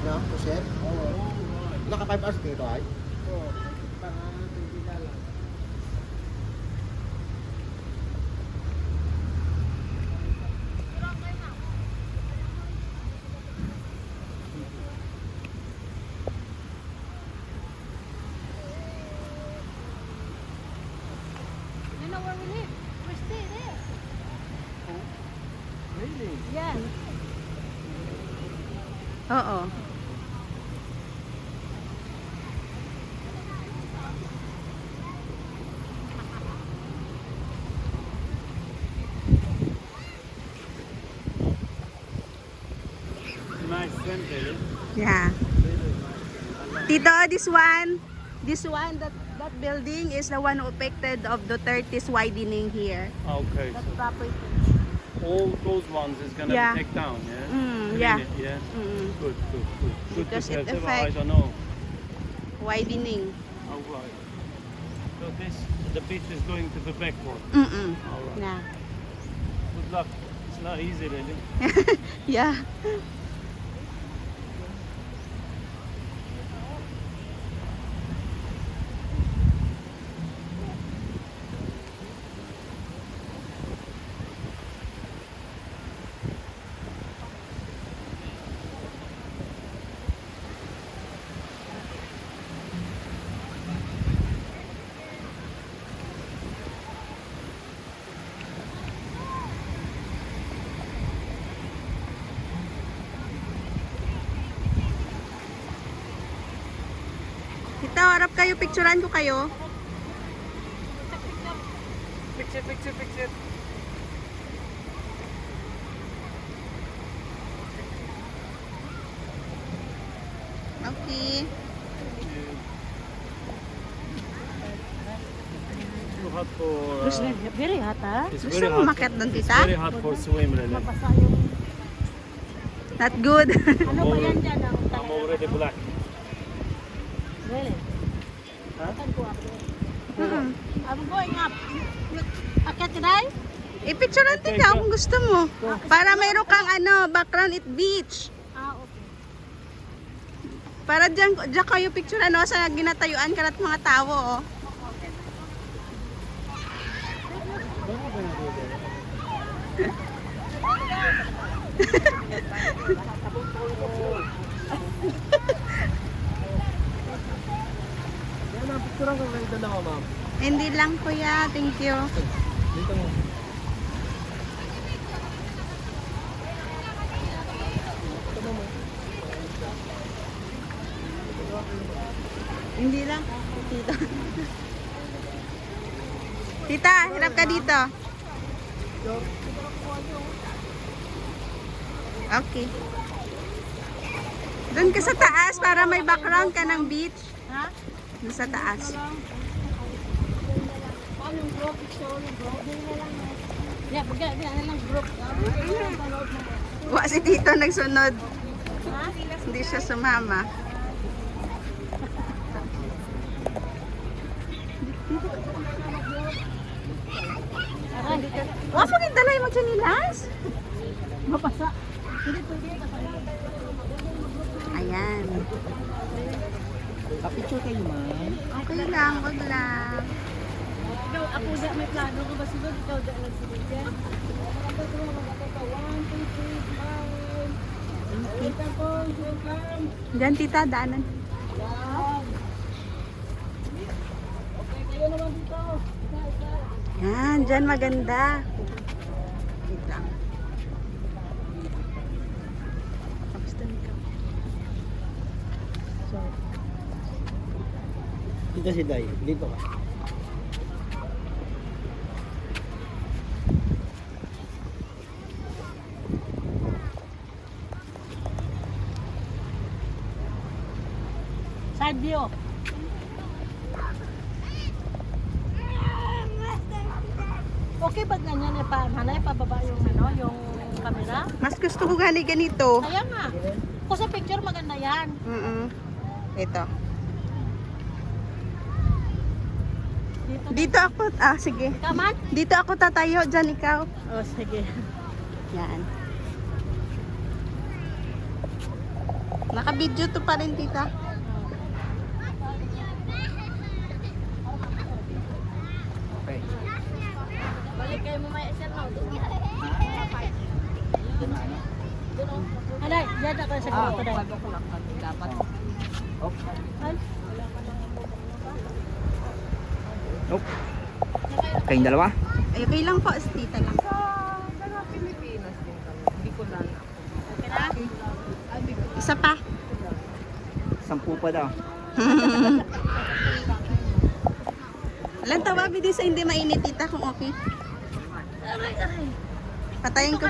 no? To share? Oo. Naka 5 hours dito ay? Oo. Para pagkilala. You know where we live? We stay there. Really? Yeah. Oo. Nice center. Yeah. Really nice. Tito, this one, that building is the one who affected of Duterte's widening here. Okay, That so property. all those ones is gonna Yeah. be taken down, yeah? Clean Yeah. it, yeah? Mm, Good, good, good. Good Because to it have. Never, I affect- don't know. widening. Oh, right. So the beach is going to the backward. All right. Yeah. Good luck. It's not easy, really. Yeah. Tito, harap kayo, picturean ko kayo. Picture, picture, picture. Okay. Too hot for. Very hot, ha? It's Gusto very mo hot. umakyat doon, It's tita? very hot for swim, really. Mabasa yung... Not good. Ano ba yan dyan? Ang I'm already black. Really? Huh? Saan ko ako? Mm. I'm going up. Akit ka dahil? I-picturean din ka kung gusto mo. Para mayroon kang background it beach. Ah, okay. Para dyan kayo picturean sa ginatayuan ka ng mga tao. Oh. Yan ang picture ko ganito lang, ma'am. Hindi lang kuya, thank you. Dito mo. Hindi lang. Tita. Tita, hirap ka dito. Okay. Doon ka sa taas para may background ka ng beach. Ha? Doon sa taas. Paano yung group? Picture yung group? Hindi na lang. Yeah, bigyan na lang group. Wa si Tito nagsunod. Ha? Hindi siya sumama. Aray. Wa pa dalay mo chinilas? Mapasa. Ayan. Pa-picture kayo, ma'am. Okay lang, wag lang. Ikaw, ako na may plano ka ba sunod? Ikaw na lang sunod yan. Diyan tita, daanan. Yan, dyan maganda. Wait lang. Tapos doon ikaw. Dito si Day. Dito ka. Side view. Okay ba ganyan hanay pababa yung yung camera? Mas gusto ko gali ganito. Kaya nga. Kung sa picture maganda yan. Ito. Dito. Dito ako, sige. Kaman? Dito ako tatayo, dyan ikaw. Oh, sige. Yan. Naka-video to pa rin, tita. Okay. Balik kayo mamaya sir, no? Doon na. Doon na, ano? Alay, dyan ako sa grupo dahil. Oh. Ay, Nope. Kayong dalawa? Ay, okay lang po, tita lang. Okay na? Isa pa. 10 pa daw. Alam, tawabi din sa hindi mainit, tita, kung okay. Patayin ko.